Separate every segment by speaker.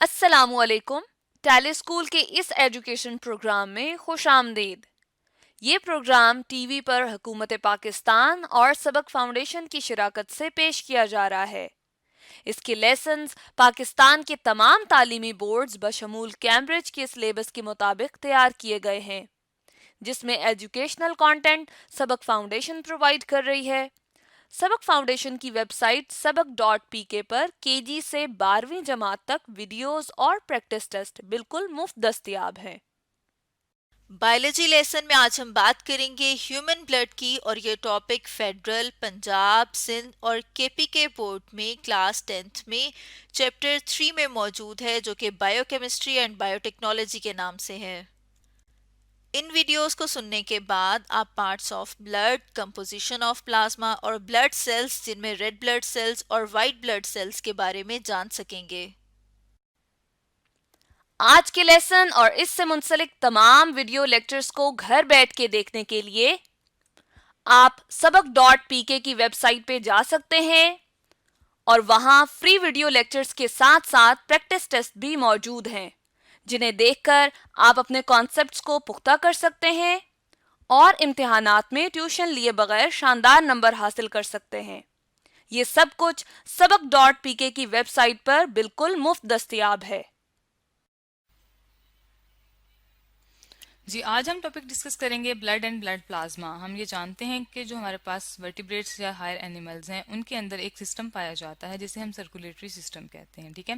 Speaker 1: अस्सलामुअलैकुम। Tally school के इस एजुकेशन प्रोग्राम में खुश आमदीद। ये प्रोग्राम टीवी पर हुकूमत पाकिस्तान और सबक फाउंडेशन की शिराकत से पेश किया जा रहा है। इसके लेसन्स पाकिस्तान के तमाम तालीमी बोर्ड्स बशमूल कैम्ब्रिज के सिलेबस के मुताबिक तैयार किए गए हैं, जिसमें एजुकेशनल कंटेंट सबक फाउंडेशन प्रोवाइड कर रही है। सबक फाउंडेशन की वेबसाइट सबक.pk पर केजी से 12वीं जमात तक वीडियोस और प्रैक्टिस टेस्ट बिल्कुल मुफ्त दस्तयाब हैं।
Speaker 2: बायोलॉजी लेसन में आज हम बात करेंगे ह्यूमन ब्लड की और ये टॉपिक फेडरल, पंजाब, सिंध और केपीके बोर्ड में क्लास 10th में चैप्टर 3 में मौजूद है, जो कि बायोकेमिस्ट्री एंड बायोटेक्नोलॉजी के नाम से है। इन वीडियोस को सुनने के बाद आप parts of blood, composition of plasma और ब्लड सेल्स जिनमें रेड ब्लड सेल्स और वाइट ब्लड सेल्स के बारे में जान सकेंगे।
Speaker 1: आज के लेसन और इससे मुंसलिक तमाम वीडियो लेक्चर्स को घर बैठ के देखने के लिए आप सबक.pk की वेबसाइट पे जा सकते हैं और वहां फ्री वीडियो लेक्चर्स के साथ साथ प्रैक्टिस टेस्ट भी मौजूद हैं, जिन्हें देखकर आप अपने कॉन्सेप्ट्स को पुख्ता कर सकते हैं और इम्तिहानात में ट्यूशन लिए बगैर शानदार नंबर हासिल कर सकते हैं। ये सब कुछ सबक.pk की वेबसाइट पर बिल्कुल मुफ्त दस्तयाब है।
Speaker 3: जी, आज हम टॉपिक डिस्कस करेंगे ब्लड एंड ब्लड प्लाज्मा। हम ये जानते हैं कि जो हमारे पास वर्टिब्रेट्स या हायर एनिमल्स हैं उनके अंदर एक सिस्टम पाया जाता है जिसे हम सर्कुलेटरी सिस्टम कहते हैं। ठीक है,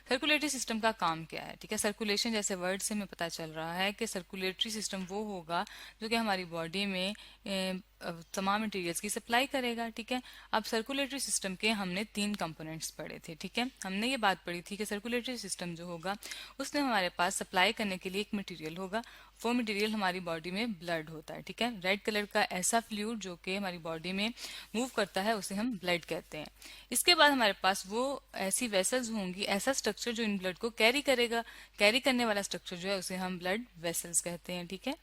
Speaker 3: सर्कुलेटरी सिस्टम का काम क्या है? ठीक है, सर्कुलेशन जैसे वर्ड से हमें पता चल रहा है कि सर्कुलेटरी सिस्टम वो होगा जो कि हमारी बॉडी में तमाम मटेरियल्स की सप्लाई करेगा। ठीक है, अब सर्कुलेटरी सिस्टम के हमने 3 कंपोनेंट्स पढ़े थे। ठीक है, हमने ये बात पढ़ी थी कि सर्कुलेटरी सिस्टम जो होगा उसमें हमारे पास सप्लाई करने के लिए एक मटेरियल होगा। वो मटेरियल हमारी बॉडी में ब्लड होता है। ठीक है, रेड कलर का ऐसा फ्लूइड जो कि हमारी बॉडी में मूव करता है उसे हम ब्लड कहते हैं। इसके बाद हमारे पास वो ऐसी वेसल्स होंगी, ऐसा स्ट्रक्चर जो इन ब्लड को कैरी करेगा। कैरी करने वाला स्ट्रक्चर जो है उसे हम ब्लड वेसल्स कहते हैं। ठीक है,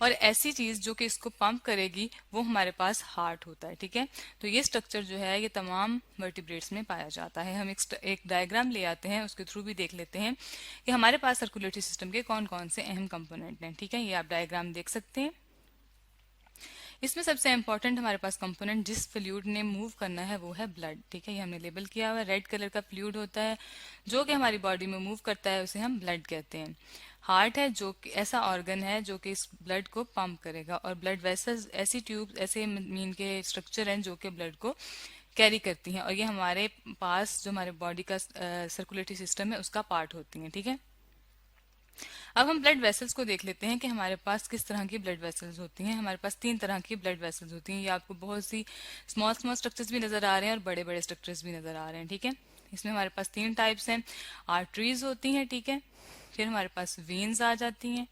Speaker 3: और ऐसी चीज जो कि इसको पंप करेगी वो हमारे पास हार्ट होता है। ठीक है, तो ये स्ट्रक्चर जो है ये तमाम वर्टिब्रेट्स में पाया जाता है। हम एक डायग्राम ले आते हैं, उसके थ्रू भी देख लेते हैं कि हमारे पास सर्कुलेटरी सिस्टम के कौन कौन से अहम कंपोनेंट हैं। ठीक है, ये आप डायग्राम देख सकते हैं। इसमें सबसे इंपॉर्टेंट हमारे पास कंपोनेंट जिस फ्लूइड ने मूव करना है वो है ब्लड। ठीक है, ये हमने लेबल किया हुआ है। रेड कलर का फ्लूइड होता है जो कि हमारी बॉडी में मूव करता है, उसे हम ब्लड कहते हैं। हार्ट है जो कि ऐसा ऑर्गन है जो कि इस ब्लड को पंप करेगा, और ब्लड वेसल्स ऐसी ट्यूब, ऐसे मीन के स्ट्रक्चर हैं जो कि ब्लड को कैरी करती हैं, और ये हमारे पास जो हमारे बॉडी का सर्कुलेटरी सिस्टम है उसका पार्ट होती हैं। ठीक है, अब हम ब्लड वेसल्स को देख लेते हैं कि हमारे पास किस तरह की ब्लड वेसल्स होती हैं। हमारे पास 3 तरह की ब्लड वेसल्स होती हैं। ये आपको बहुत सी स्मॉल स्मॉल स्ट्रक्चर्स भी नजर आ रहे हैं और बड़े बड़े स्ट्रक्चर्स भी नजर आ रहे हैं। ठीक है, इसमें हमारे पास 3 टाइप्स हैं। आर्टरीज होती हैं, ठीक है, फिर हमारे पास वेन्स आ जाती हैं,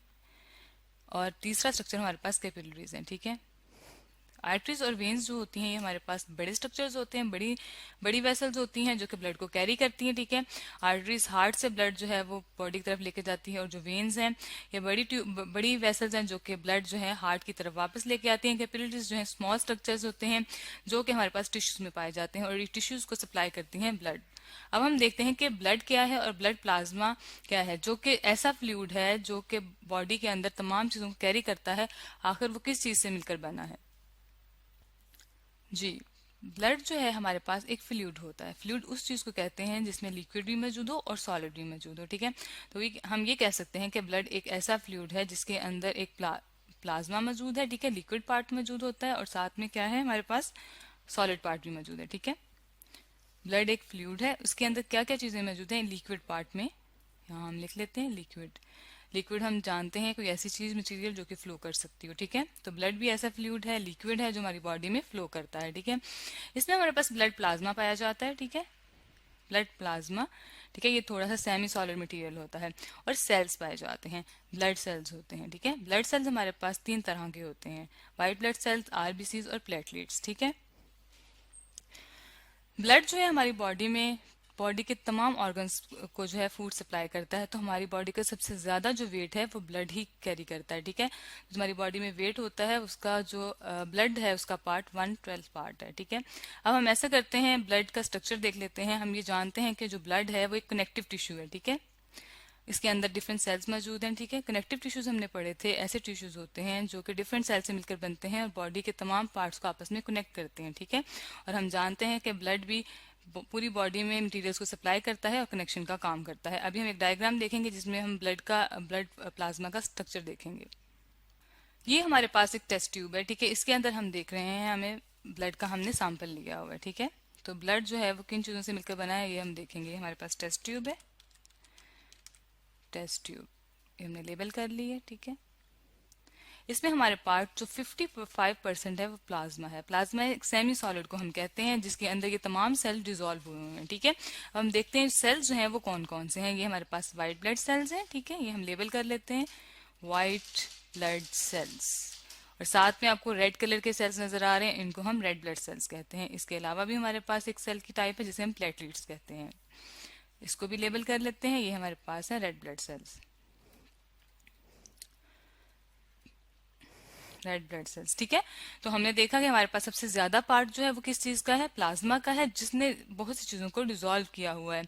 Speaker 3: और तीसरा स्ट्रक्चर हमारे पास कैपिलरीज हैं। ठीक है, आर्टरीज और वेन्स जो होती हैं ये हमारे पास बड़े स्ट्रक्चर्स होते हैं, बड़ी बड़ी वेसल्स होती हैं जो कि ब्लड को कैरी करती हैं। ठीक है, आर्टरीज हार्ट से ब्लड जो है वो बॉडी की तरफ लेके जाती है, और जो वेन्स हैं ये बड़ी वेसल्स हैं जो कि ब्लड जो है हार्ट की तरफ वापस लेके आती हैं। कैपिलरीज जो है स्मॉल स्ट्रक्चर्स होते हैं जो कि हमारे पास टिश्यूज में पाए जाते हैं, और ये टिश्यूज को सप्लाई करती हैं ब्लड। अब हम देखते हैं कि ब्लड क्या है और ब्लड प्लाज्मा क्या है, जो कि ऐसा फ्लूइड है जो कि बॉडी के अंदर तमाम चीजों को कैरी करता है। आखिर वो किस चीज से मिलकर बना है? जी, ब्लड जो है हमारे पास एक फ्लूइड होता है। फ्लूइड उस चीज को कहते हैं जिसमें लिक्विड भी मौजूद हो और सॉलिड भी मौजूद हो। ठीक है, तो हम ये कह सकते हैं कि ब्लड एक ऐसा फ्लूइड है जिसके अंदर एक प्लाज्मा मौजूद है। ठीक है, लिक्विड पार्ट मौजूद होता है, और साथ में क्या है हमारे पास सॉलिड पार्ट भी मौजूद है। ठीक है, ब्लड एक फ्लूइड है, उसके अंदर क्या क्या चीजें मौजूद हैं लिक्विड पार्ट में, यहाँ हम लिख लेते हैं लिक्विड। लिक्विड हम जानते हैं कोई ऐसी चीज मटेरियल जो कि फ्लो कर सकती हो। ठीक है, तो ब्लड भी ऐसा फ्लूइड है, लिक्विड है जो हमारी बॉडी में फ्लो करता है। ठीक है, इसमें हमारे पास ब्लड प्लाज्मा पाया जाता है। ठीक है, ब्लड प्लाज्मा, ठीक है, ये थोड़ा सा सेमी सॉलिड मटेरियल होता है, और सेल्स पाए जाते हैं, ब्लड सेल्स होते हैं। ठीक है, ब्लड सेल्स हमारे पास 3 तरह के होते हैं, व्हाइट ब्लड सेल्स, आरबीसीज और प्लेटलेट्स। ठीक है, ब्लड जो है हमारी बॉडी में बॉडी के तमाम ऑर्गन्स को जो है फूड सप्लाई करता है, तो हमारी बॉडी का सबसे ज्यादा जो वेट है वो ब्लड ही कैरी करता है, ठीक है। जो हमारी बॉडी में वेट होता है उसका जो ब्लड है उसका पार्ट 1/12 पार्ट है, ठीक है। अब हम ऐसा करते हैं, ब्लड का स्ट्रक्चर देख लेते हैं। हम ये जानते हैं कि जो ब्लड है वो एक कनेक्टिव टिश्यू है, ठीक है। इसके अंदर डिफरेंट सेल्स मौजूद हैं, ठीक है। कनेक्टिव टिश्यूज हमने पढ़े थे, ऐसे टिश्यूज होते हैं जो कि डिफरेंट सेल्स से मिलकर बनते हैं और बॉडी के तमाम पार्ट्स को आपस में कनेक्ट करते हैं, ठीक है। और हम जानते हैं कि ब्लड भी पूरी बॉडी में मटेरियल्स को सप्लाई करता है और कनेक्शन का काम करता है। अभी हम एक डायग्राम देखेंगे जिसमें हम ब्लड प्लाज्मा का स्ट्रक्चर देखेंगे। ये हमारे पास एक टेस्ट ट्यूब है, ठीक है। इसके अंदर हम देख रहे हैं हमें ब्लड का हमने सैंपल लिया हुआ है, ठीक है। तो ब्लड जो है वो किन चीजों से मिलकर बना है ये हम देखेंगे। हमारे पास टेस्ट ट्यूब है, टेस्ट ट्यूब ये हमने लेबल कर ली है, ठीक है। इसमें हमारे पार्ट जो 55% है वो प्लाज्मा है। प्लाज्मा एक सेमी सॉलिड को हम कहते हैं जिसके अंदर ये तमाम सेल डिसॉल्व हुए हुए हैं, ठीक है। अब हम देखते हैं सेल्स जो हैं वो कौन कौन से हैं। ये हमारे पास व्हाइट ब्लड सेल्स हैं, ठीक है। ये हम लेबल कर लेते हैं व्हाइट ब्लड सेल्स। और साथ में आपको रेड कलर के सेल्स नजर आ रहे हैं, इनको हम रेड ब्लड सेल्स कहते हैं। इसके अलावा भी हमारे पास एक सेल की टाइप है जिसे हम प्लेटलेट्स कहते हैं, इसको भी लेबल कर लेते हैं। ये हमारे पास है red blood cells, red blood cells, ठीक है। तो हमने देखा कि हमारे पास सबसे ज्यादा पार्ट जो है वो किस चीज का है, प्लाज्मा का है, जिसने बहुत सी चीजों को डिसॉल्व किया हुआ है।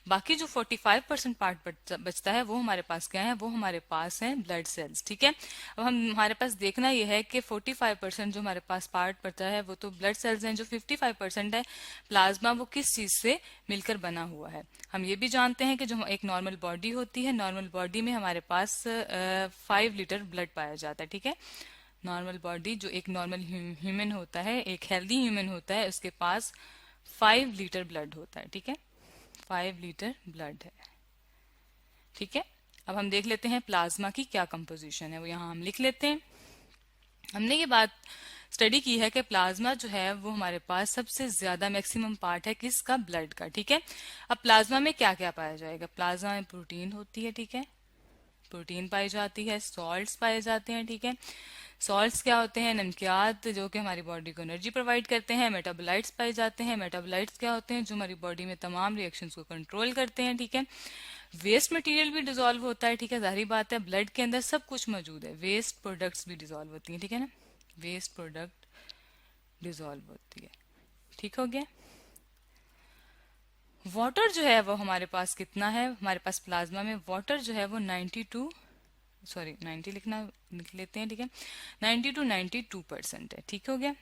Speaker 3: बाकी जो 45% पार्ट बचता है वो हमारे पास क्या है, वो हमारे पास है ब्लड सेल्स, ठीक है। अब हमारे पास देखना यह है कि 45% जो हमारे पास पार्ट बचा है वो तो ब्लड सेल्स हैं, जो 55% है प्लाज्मा वो किस चीज से मिलकर बना हुआ है। हम ये भी जानते हैं कि जो एक नॉर्मल बॉडी होती है, नॉर्मल बॉडी में हमारे पास 5 लीटर ब्लड पाया जाता है, ठीक है। नॉर्मल बॉडी जो एक नॉर्मल ह्यूमन होता है, एक हेल्दी ह्यूमन होता है, उसके पास 5 लीटर ब्लड होता है, ठीक है। 5 लीटर ब्लड है, ठीक है। अब हम देख लेते हैं प्लाज्मा की क्या कंपोजिशन है, वो यहाँ हम लिख लेते हैं। हमने ये बात स्टडी की है कि प्लाज्मा जो है वो हमारे पास सबसे ज्यादा मैक्सिमम पार्ट है किसका, ब्लड का, ठीक है। अब प्लाज्मा में क्या क्या पाया जाएगा, प्लाज्मा में प्रोटीन होती है, ठीक है। प्रोटीन पाई जाती है, सॉल्ट्स पाए जाते हैं, ठीक है। सॉल्ट्स क्या होते हैं, नमकियात जो कि हमारी बॉडी को एनर्जी प्रोवाइड करते हैं। मेटाबोलाइट्स पाए जाते हैं, मेटाबोलाइट्स क्या होते हैं, जो हमारी बॉडी में तमाम रिएक्शंस को कंट्रोल करते हैं, ठीक है। वेस्ट मटेरियल भी डिसॉल्व होता है, ठीक है। जाहिर बात है ब्लड के अंदर सब कुछ मौजूद है, वेस्ट प्रोडक्ट्स भी डिसॉल्व होती हैं, ठीक है ना। वेस्ट प्रोडक्ट डिसॉल्व होती है, ठीक हो गया। वाटर जो है वो हमारे पास कितना है, हमारे पास प्लाज्मा में वाटर जो है वो 90 लिख लेते हैं, ठीक है। 90 to 92% है, ठीक हो गया।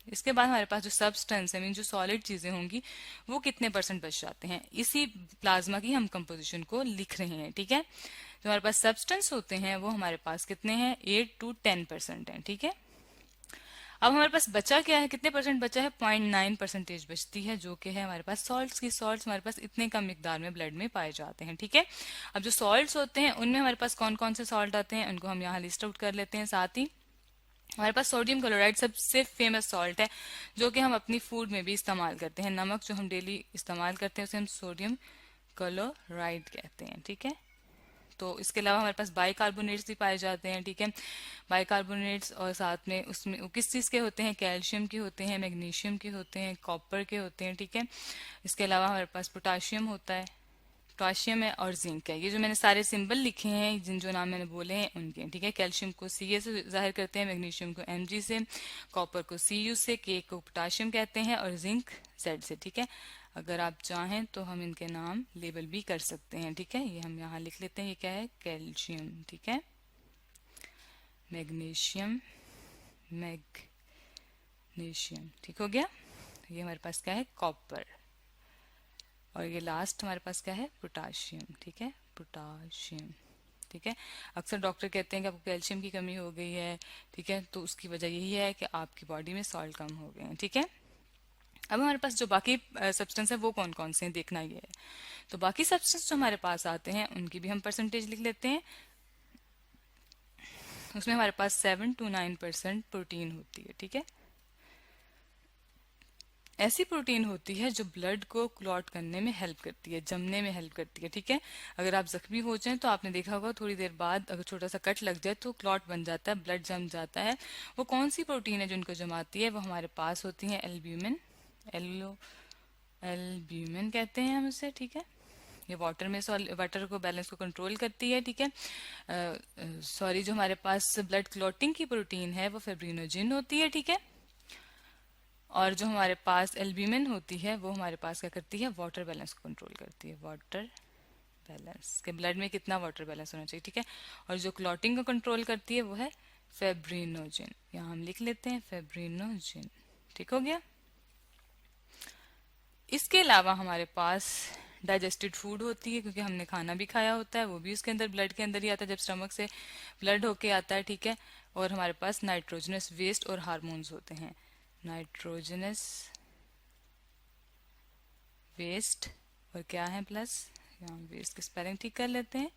Speaker 3: इसके बाद हमारे पास जो सब्सटेंस है, मीन जो सॉलिड चीजें होंगी वो कितने परसेंट बच जाते हैं, इसी प्लाज्मा की हम कंपोजिशन को लिख रहे हैं, ठीक है। जो हमारे पास सब्सटेंस होते हैं वो हमारे पास कितने हैं, 8 to 10% है, ठीक है। अब हमारे पास बचा क्या है, कितने परसेंट बचा है, 0.9% बचती है, जो कि है हमारे पास सॉल्ट्स की। सॉल्ट्स हमारे पास इतने कम मिकदार में ब्लड में पाए जाते हैं, ठीक है। अब जो सॉल्ट्स होते हैं उनमें हमारे पास कौन कौन से सॉल्ट आते हैं, उनको हम यहाँ लिस्ट आउट कर लेते हैं। साथ ही हमारे पास सोडियम क्लोराइड सबसे फेमस सॉल्ट है, जो कि हम अपनी फूड में भी इस्तेमाल करते हैं। नमक जो हम डेली इस्तेमाल करते हैं उसे हम सोडियम क्लोराइड कहते हैं, ठीक है। तो इसके अलावा हमारे पास बाइकार्बोनेट्स भी पाए जाते हैं, ठीक है। बाइकार्बोनेट्स और साथ में उसमें वो किस चीज के होते हैं, कैल्शियम के होते हैं, मैग्नीशियम के होते हैं, कॉपर के होते हैं, ठीक है। इसके अलावा हमारे पास पोटाशियम होता है, पोटाशियम है और जिंक है। ये जो मैंने सारे सिंबल लिखे हैं, जिन जो नाम मैंने बोले हैं उनके, ठीक है। कैल्शियम को Ca से जाहिर करते हैं, मैग्नीशियम को Mg से, कॉपर को Cu से, के को पोटाशियम कहते हैं और जिंक Z से, ठीक है। अगर आप चाहें तो हम इनके नाम लेबल भी कर सकते हैं, ठीक है। ये हम यहाँ लिख लेते हैं, ये क्या है, कैल्शियम, ठीक है। मैग्नीशियम, मैग्नीशियम, ठीक हो गया। ये हमारे पास क्या है, कॉपर, और ये लास्ट हमारे पास क्या है, पोटाशियम, ठीक है, पोटाशियम, ठीक है। अक्सर डॉक्टर कहते हैं कि आपको कैल्शियम की कमी हो गई है, ठीक है, तो उसकी वजह यही है कि आपकी बॉडी में सॉल्ट कम हो गए हैं, ठीक है। अब हमारे पास जो बाकी सब्सटेंस है वो कौन कौन से हैं देखना ये है। तो बाकी सब्सटेंस जो हमारे पास आते हैं उनकी भी हम परसेंटेज लिख लेते हैं। उसमें हमारे पास 7 to 9% प्रोटीन होती है, ठीक है। ऐसी प्रोटीन होती है जो ब्लड को क्लॉट करने में हेल्प करती है, जमने में हेल्प करती है, ठीक है। अगर आप जख्मी हो जाएं तो आपने देखा होगा थोड़ी देर बाद अगर छोटा सा कट लग जाए तो क्लॉट बन जाता है, ब्लड जम जाता है। वो कौन सी प्रोटीन है जो उनको जमाती है, वो हमारे पास होती है एल्ब्यूमिन, एल्ब्यूमिन कहते हैं हम उसे, ठीक है। ये वाटर में वाटर को बैलेंस को कंट्रोल करती है, ठीक है। सॉरी, जो हमारे पास ब्लड क्लॉटिंग की प्रोटीन है वो फेब्रिनोजिन होती है, ठीक है। और जो हमारे पास एल्ब्यूमिन होती है वो हमारे पास क्या करती है, वाटर बैलेंस को कंट्रोल करती है, वाटर बैलेंस के ब्लड में कितना वाटर बैलेंस होना चाहिए, ठीक है। और जो क्लॉटिंग को कंट्रोल करती है वो है फेब्रिनोजिन, यहाँ हम लिख लेते हैं फेब्रिनोजिन, ठीक हो गया। इसके अलावा हमारे पास डाइजेस्टेड फूड होती है, क्योंकि हमने खाना भी खाया होता है, वो भी उसके अंदर ब्लड के अंदर ही आता है, जब स्टमक से ब्लड होके आता है, ठीक है। और हमारे पास नाइट्रोजनस वेस्ट और हार्मोन्स होते हैं, नाइट्रोजनस वेस्ट और क्या है प्लस, यहाँ वेस्ट की स्पेलिंग ठीक कर लेते हैं,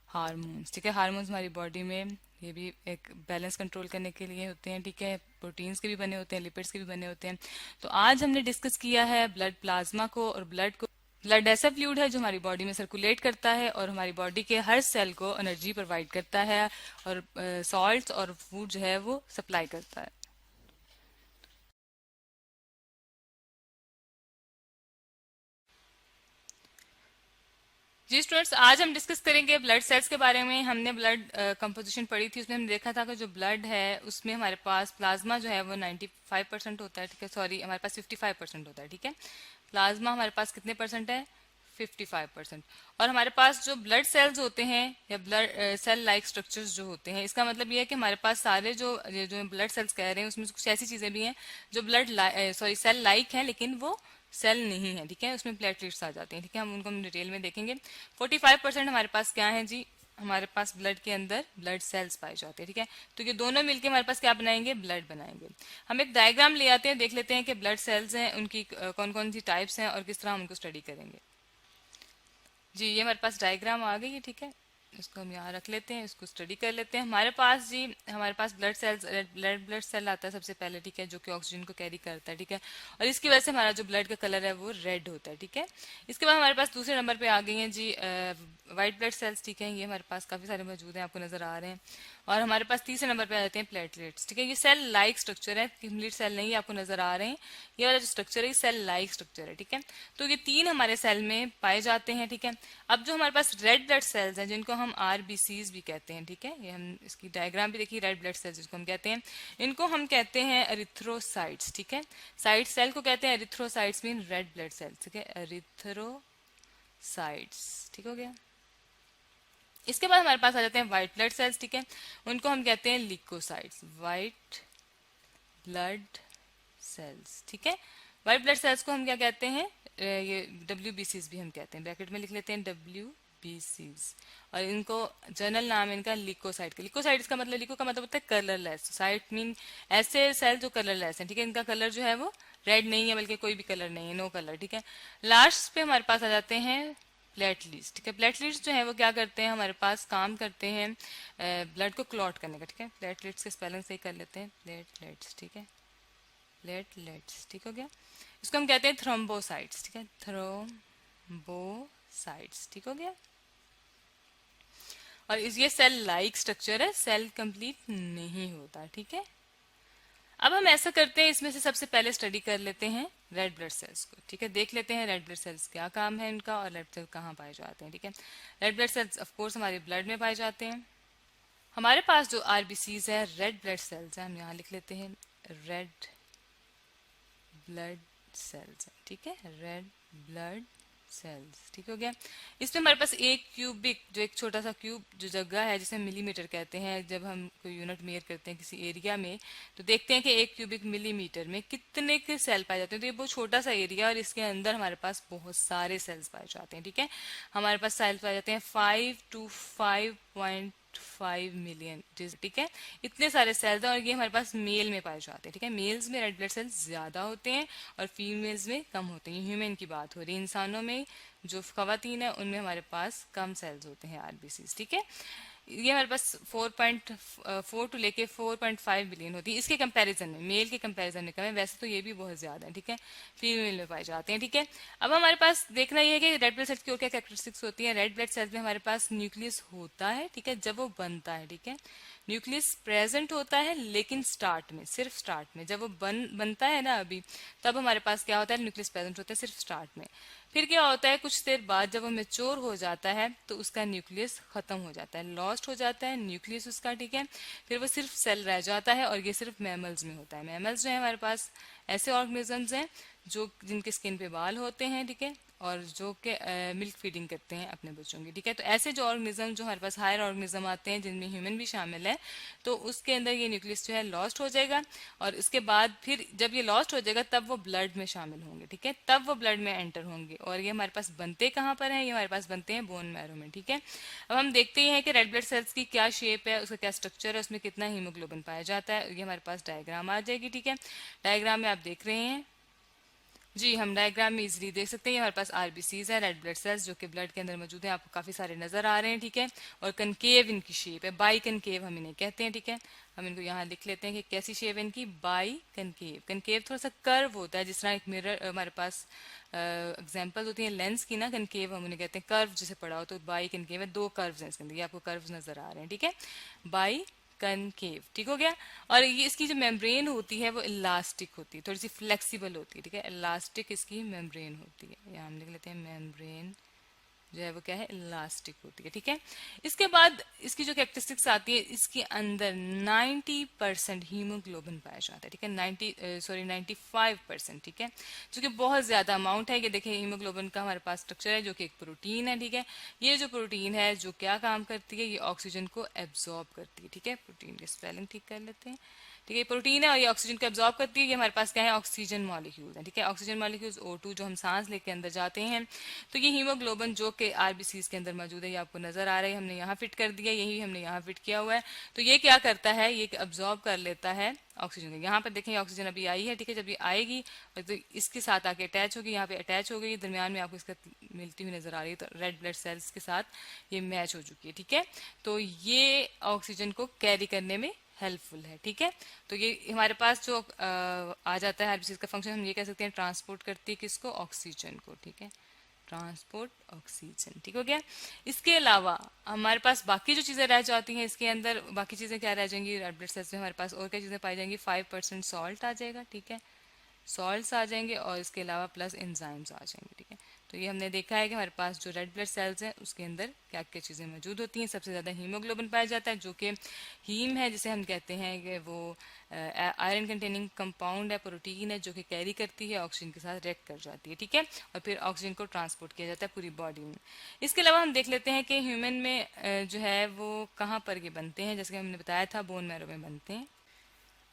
Speaker 3: हार्मोन्स, ठीक है। हार्मोन्स हमारी बॉडी में ये भी एक बैलेंस कंट्रोल करने के लिए होते हैं, ठीक है। प्रोटीन्स के भी बने होते हैं, लिपिड्स के भी बने होते हैं। तो आज हमने डिस्कस किया है ब्लड प्लाज्मा को और ब्लड को। ब्लड ऐसा फ्लूइड है जो हमारी बॉडी में सर्कुलेट करता है और हमारी बॉडी के हर सेल को एनर्जी प्रोवाइड करता है और सॉल्ट्स और फूड जो है वो सप्लाई करता है। जी स्टूडेंट्स, आज हम डिस्कस करेंगे ब्लड सेल्स के बारे में। हमने ब्लड कंपोजिशन पढ़ी थी, उसमें हमने देखा था कि जो ब्लड है उसमें हमारे पास प्लाज्मा जो है वो 95% होता है, ठीक है। सॉरी, हमारे पास 55% होता है, ठीक है। प्लाज्मा हमारे पास कितने परसेंट है, 55%। और हमारे पास जो ब्लड सेल्स होते हैं या ब्लड सेल लाइक स्ट्रक्चर्स जो होते हैं, इसका मतलब ये है कि हमारे पास सारे जो जो ब्लड सेल्स कह रहे हैं उसमें कुछ ऐसी चीजें भी हैं जो ब्लड सॉरी सेल लाइक हैं लेकिन वो सेल नहीं है, ठीक है। उसमें प्लेटलेट्स आ जाते हैं, ठीक है। हम उनको डिटेल में देखेंगे। 45% हमारे पास क्या है जी, हमारे पास ब्लड के अंदर ब्लड सेल्स पाए जाते हैं, ठीक है। तो ये दोनों मिलके हमारे पास क्या बनाएंगे, ब्लड बनाएंगे। हम एक डायग्राम ले आते हैं, देख लेते हैं कि ब्लड सेल्स हैं उनकी कौन कौन सी टाइप्स हैं और किस तरह हम उनको स्टडी करेंगे। जी, ये हमारे पास डायग्राम आ गई है, ठीक है। इसको हम यहाँ रख लेते हैं, इसको स्टडी कर लेते हैं। हमारे पास ब्लड सेल्स ब्लड सेल आता है सबसे पहले, ठीक है, जो कि ऑक्सीजन को कैरी करता है, ठीक है। और इसकी वजह से हमारा जो ब्लड का कलर है वो रेड होता है, ठीक है। इसके बाद हमारे पास दूसरे नंबर पे आ गई हैं जी वाइट ब्लड सेल्स, ठीक है। ये हमारे पास काफी सारे मौजूद हैं, आपको नजर आ रहे हैं। और हमारे पास तीसरे नंबर पे आ जाते हैं प्लेटलेट्स, ठीक है। ये सेल लाइक स्ट्रक्चर है, कंप्लीट सेल नहीं है, आपको नजर आ रहे हैं। ये वाला जो स्ट्रक्चर है सेल लाइक स्ट्रक्चर है, ठीक है। तो ये तीन हमारे सेल में पाए जाते हैं, ठीक है। अब जो हमारे पास रेड ब्लड सेल्स हैं जिनको हम आरबीसीज भी कहते हैं, ठीक है। ये हम इसकी डायग्राम भी देखिए, रेड ब्लड सेल्स जिसको हम कहते हैं, इनको हम कहते हैं एरिथ्रोसाइट्स, ठीक है। साइट सेल को कहते हैं erythrocytes, mean red blood cells, ठीक है, एरिथ्रोसाइट्स, ठीक हो गया। इसके बाद हमारे पास आ जाते हैं व्हाइट ब्लड सेल्स, ठीक है। उनको हम कहते हैं लिकोसाइट्स, व्हाइट ब्लड सेल्स, ठीक है। व्हाइट ब्लड सेल्स को हम क्या कहते हैं, ये WBCs भी हम कहते हैं, ब्रैकेट में लिख लेते हैं WBCs। और इनको जनरल नाम है इनका लिकोसाइट का। लिकोसाइट का मतलब, लिको का मतलब होता है कलरलेस, साइट मीन ऐसे सेल जो कलरलेस है, ठीक है। इनका कलर जो है वो रेड नहीं है, बल्कि कोई भी कलर नहीं है, नो कलर, ठीक है। लास्ट पे हमारे पास आ जाते हैं प्लेटलेट्स, ठीक है। प्लेटलेट्स जो है वो क्या करते हैं, हमारे पास काम करते हैं ब्लड को क्लॉट करने का, ठीक है। प्लेटलेट्स के स्पेलिंग सही कर लेते हैं, प्लेटलेट्स, ठीक है, प्लेटलेट्स, ठीक हो गया। इसको हम कहते हैं थ्रोम्बोसाइट्स, ठीक है, थ्रोम्बोसाइट्स, ठीक हो गया। और ये सेल लाइक स्ट्रक्चर है, सेल कंप्लीट नहीं होता, ठीक है। अब हम ऐसा करते हैं, इसमें से सबसे पहले स्टडी कर लेते हैं रेड ब्लड सेल्स को, ठीक है। देख लेते हैं रेड ब्लड सेल्स क्या काम है इनका और रेड सेल कहाँ पाए जाते हैं, ठीक है। Red blood cells of course हमारे ब्लड में पाए जाते हैं। हमारे पास जो आरबीसीज है, रेड ब्लड सेल्स है, हम यहाँ लिख लेते हैं रेड ब्लड सेल्स है, ठीक है, रेड ब्लड सेल्स, ठीक हो गया। इसमें हमारे पास एक क्यूबिक, जो एक छोटा सा क्यूब जो जगह है जिसे मिलीमीटर कहते हैं, जब हम कोई यूनिट मेयर करते हैं किसी एरिया में तो देखते हैं कि एक क्यूबिक मिलीमीटर में कितने के सेल पाए जाते हैं। तो ये बहुत छोटा सा एरिया और इसके अंदर हमारे पास बहुत सारे सेल्स पाए जाते हैं, ठीक है। हमारे पास सेल्स पाए जाते हैं 5 to 5.5 मिलियन, ठीक है। इतने सारे सेल्स हैं और ये हमारे पास मेल में पाए जाते हैं, ठीक है। मेल्स में रेड ब्लड सेल्स ज्यादा होते हैं और फीमेल्स में कम होते हैं। ह्यूमन की बात हो रही है, इंसानों में जो खवातीन है उनमें हमारे पास कम सेल्स होते हैं, आरबीसी, ठीक है। ये हमारे पास 4.4 टू लेके 4.5 बिलियन होती है। इसके कंपैरिजन में, मेल के कंपैरिजन में कम है, वैसे तो ये भी बहुत ज्यादा है, ठीक है, फीमेल में पाए जाते हैं, ठीक है। अब हमारे पास देखना ये है कि रेड ब्लड सेल्स की और क्या कैरेक्टरिस्टिक्स होती है। रेड ब्लड सेल्स में हमारे पास न्यूक्लियस होता है, ठीक है, जब वो बनता है, ठीक है, न्यूक्लियस प्रेजेंट होता है, लेकिन स्टार्ट में, सिर्फ स्टार्ट में, जब वो बनता है ना अभी, तब हमारे पास क्या होता है, न्यूक्लियस प्रेजेंट होता है सिर्फ स्टार्ट में। फिर क्या होता है, कुछ देर बाद जब वो मेच्योर हो जाता है तो उसका न्यूक्लियस खत्म हो जाता है, लॉस्ट हो जाता है न्यूक्लियस उसका, ठीक है। फिर वो सिर्फ सेल रह जाता है, और ये सिर्फ मैमल्स में होता है। मैमल्स जो है हमारे पास ऐसे ऑर्गेनिजम्स हैं जो जिनके स्किन पे बाल होते हैं, ठीक है, और जो कि मिल्क फीडिंग करते हैं अपने बच्चों की, ठीक है। तो ऐसे जो ऑर्गेनिज्म, जो हमारे पास हायर ऑर्गेनिज्म आते हैं जिनमें ह्यूमन भी शामिल है, तो उसके अंदर ये न्यूक्लियस जो है लॉस्ट हो जाएगा, और इसके बाद फिर जब ये लॉस्ट हो जाएगा तब वो ब्लड में शामिल होंगे, ठीक है, तब वो ब्लड में एंटर होंगे। और ये हमारे पास बनते कहाँ पर हैं, ये हमारे पास बनते हैं बोन मैरो में, ठीक है। अब हम देखते हैं कि रेड ब्लड सेल्स की क्या शेप है, उसका क्या स्ट्रक्चर है, उसमें कितना हीमोग्लोबिन पाया जाता है। ये हमारे पास डायग्राम आ जाएगी, ठीक है। डायग्राम में आप देख रहे हैं जी, हम डायग्राम में इजीली देख सकते हैं। हमारे पास आरबीसीज है, रेड ब्लड सेल्स, जो कि ब्लड के अंदर मौजूद है, आपको काफी सारे नजर आ रहे हैं, ठीक है। और कनकेव इनकी शेप है, बाई कनकेव हम इन्हें कहते हैं, ठीक है। हम इनको यहाँ लिख लेते हैं कि कैसी शेप है इनकी, बाई कनकेव। कनकेव थोड़ा सा कर्व होता है, जिस तरह एक मिरर हमारे पास एग्जाम्पल होती है लेंस की ना, कनकेव हम उन्हें कहते हैं, कर्व जिसे पढ़ा हो तो बाई कनकेव है, दो कर्व्स हैं इसके अंदर, ये आपको कर्व्स नजर आ रहे हैं, ठीक है, बाई कनकेव, ठीक हो गया। और ये इसकी जो मेम्ब्रेन होती है वो इलास्टिक होती है, थोड़ी सी फ्लेक्सिबल होती है, ठीक है, इलास्टिक इसकी मेम्ब्रेन होती है, यहाँ हम लिख लेते हैं मेम्ब्रेन जो है वो क्या है, इलास्टिक होती है, ठीक है। इसके बाद इसकी जो कैरेक्टरिस्टिक्स आती है, इसके अंदर 90% हीमोग्लोबिन पाया जाता है, ठीक है, 95%, ठीक है, जो कि बहुत ज्यादा अमाउंट है। ये देखिए हीमोग्लोबिन का हमारे पास स्ट्रक्चर है, जो कि एक प्रोटीन है, ठीक है। ये जो प्रोटीन है जो क्या काम करती है, ये ऑक्सीजन को एब्जॉर्ब करती है, ठीक है। प्रोटीन की स्पेलिंग ठीक कर लेते हैं, ठीक है, प्रोटीन है और ये ऑक्सीजन को एब्जॉर्ब करती है। ये हमारे पास क्या है, ऑक्सीजन मॉलिक्यूल है, ठीक है, ऑक्सीजन मॉलिक्यूल्स O2 जो हम सांस लेके अंदर जाते हैं। तो ये हीमोग्लोबिन जो कि आरबीसीज के अंदर मौजूद है, ये आपको नजर आ रहा है, हमने यहाँ फिट कर दिया, यही हमने यहाँ फिट किया हुआ है। तो ये क्या करता है, ये एब्जॉर्ब कर लेता है ऑक्सीजन को। यहाँ पर देखें ऑक्सीजन अभी आई है, ठीक है, जब ये आएगी तो इसके साथ आके अटैच होगी, यहाँ पे अटैच हो गई, दरमियान में आपको इसका मिलती हुई नजर आ रही है, तो रेड ब्लड सेल्स के साथ ये मैच हो चुकी है, ठीक है। तो ये ऑक्सीजन को कैरी करने में हेल्पफुल है, ठीक है। तो ये हमारे पास जो आ जाता है आरबीसी का फंक्शन, हम ये कह सकते हैं ट्रांसपोर्ट करती है किसको, ऑक्सीजन को, ठीक है, ट्रांसपोर्ट ऑक्सीजन, ठीक हो गया। इसके अलावा हमारे पास बाकी जो चीजें रह जाती हैं इसके अंदर, बाकी चीजें क्या रह जाएंगी रेड ब्लड सेल्स में, हमारे पास और क्या चीजें पाई जाएंगी, 5% सॉल्ट आ जाएगा, ठीक है, सॉल्ट्स आ जाएंगे, और इसके अलावा प्लस एंजाइम्स आ जाएंगे, ठीक है। तो ये हमने देखा है कि हमारे पास जो रेड ब्लड सेल्स हैं उसके अंदर क्या क्या चीज़ें मौजूद होती हैं। सबसे ज़्यादा हीमोग्लोबिन पाया जाता है, जो कि हीम है, जिसे हम कहते हैं कि वो आयरन कंटेनिंग कंपाउंड है, प्रोटीन है, जो कि कैरी करती है, ऑक्सीजन के साथ रिएक्ट कर जाती है, ठीक है, और फिर ऑक्सीजन को ट्रांसपोर्ट किया जाता है पूरी बॉडी में। इसके अलावा हम देख लेते हैं कि ह्यूमन में जो है वो कहाँ पर ये बनते हैं, जैसे कि हमने बताया था बोन मैरो में बनते हैं।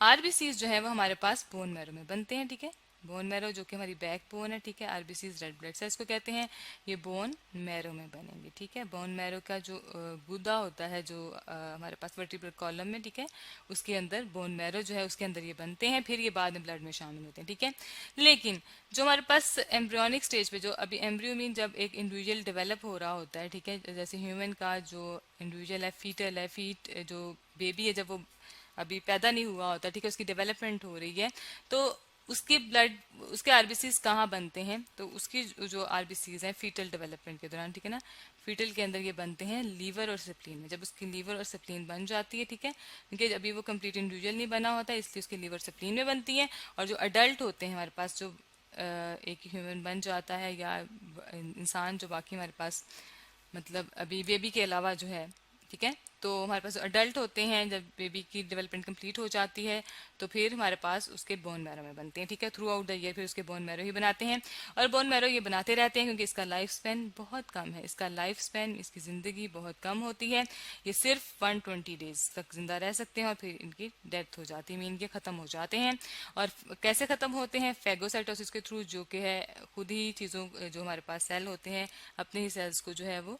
Speaker 3: आरबीसीज जो है वो हमारे पास बोन मैरो में बनते हैं, ठीक है, बोन मैरो जो कि हमारी बैक बोन है, ठीक है, आरबीसीज रेड ब्लड सेल्स को कहते हैं, ये बोन मैरो में बनेंगे, ठीक है। बोन मैरो का जो गुदा होता है, जो हमारे पास वर्टिब्रल कॉलम में, ठीक है, उसके अंदर बोन मैरो जो है उसके अंदर ये बनते हैं, फिर ये बाद में ब्लड में शामिल होते हैं, ठीक है। लेकिन जो हमारे पास एम्ब्रियोनिक स्टेज पे, जो अभी एम्ब्रियो मीन जब एक इंडिविजुअल डेवलप हो रहा होता है, ठीक है, जैसे ह्यूमन का जो इंडिविजुअल है, फीटल है, फीट जो बेबी है, जब वो अभी पैदा नहीं हुआ होता, ठीक है, उसकी डेवलपमेंट हो रही है, तो उसके ब्लड, उसके आरबीसीज कहाँ बनते हैं, तो उसकी जो आरबीसीज हैं फीटल डेवलपमेंट के दौरान, ठीक है ना, फीटल के अंदर ये बनते हैं लीवर और सेप्लिन में। जब उसकी लीवर और सेप्लिन बन जाती है, ठीक है, क्योंकि अभी वो कंप्लीट इंडिविजुअल नहीं बना होता, इसलिए उसकी लीवर सेप्लिन में बनती है। और जो अडल्ट होते हैं हमारे पास, जो एक ह्यूमन बन जाता है या इंसान जो बाकी हमारे पास मतलब अभी बेबी के अलावा जो है, ठीक है, तो हमारे पास अडल्ट होते हैं, जब बेबी की डेवलपमेंट कंप्लीट हो जाती है तो फिर हमारे पास उसके बोन मैरो में बनते हैं, ठीक है, थ्रू आउट द ईयर फिर उसके बोन मैरो ही बनाते हैं। और बोन मैरो ये बनाते रहते हैं क्योंकि इसका लाइफ स्पेन बहुत कम है, इसका लाइफ स्पेन, इसकी ज़िंदगी बहुत कम होती है। ये सिर्फ 120 डेज तक जिंदा रह सकते हैं और फिर इनकी डेथ हो जाती है, मीन के ख़त्म हो जाते हैं। और कैसे ख़त्म होते हैं, फेगोसाइटोसिस के थ्रू, जो कि है खुद ही चीज़ों, जो हमारे पास सेल होते हैं अपने ही सेल्स को जो है वो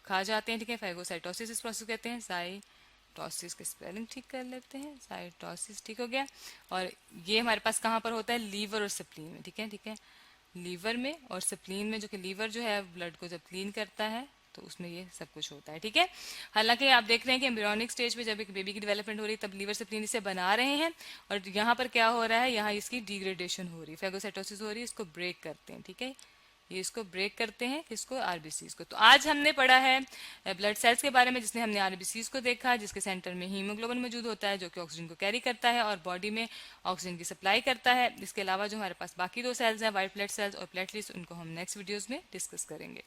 Speaker 3: खा जाते हैं, ठीक है, फेगोसाइटोसिस इस प्रोसेस कहते हैं। साइटोसिस की स्पेलिंग ठीक कर लेते हैं, साइटोसिस, ठीक हो गया। और ये हमारे पास कहाँ पर होता है, लीवर और स्प्लीन में, ठीक है, ठीक है, लीवर में और स्प्लीन में, जो कि लीवर जो है ब्लड को जब क्लीन करता है तो उसमें ये सब कुछ होता है, ठीक है। हालांकि आप देख रहे हैं कि एम्ब्रियोनिक स्टेज पे जब एक बेबी की डेवलपमेंट हो रही है तब लीवर से प्लीन इसे बना रहे हैं, और यहाँ पर क्या हो रहा है, यहाँ इसकी डिग्रेडेशन हो रही है, फेगोसाइटोसिस हो रही है, इसको ब्रेक करते हैं, ठीक है। ये इसको ब्रेक करते हैं, किसको, आरबीसीज को। तो आज हमने पढ़ा है ब्लड सेल्स के बारे में, जिसमें हमने आरबीसीज को देखा, जिसके सेंटर में हीमोग्लोबिन मौजूद होता है जो कि ऑक्सीजन को कैरी करता है और बॉडी में ऑक्सीजन की सप्लाई करता है। इसके अलावा जो हमारे पास बाकी दो सेल्स हैं, व्हाइट ब्लड सेल्स और प्लेटलेट्स, उनको हम नेक्स्ट वीडियोज में डिस्कस करेंगे।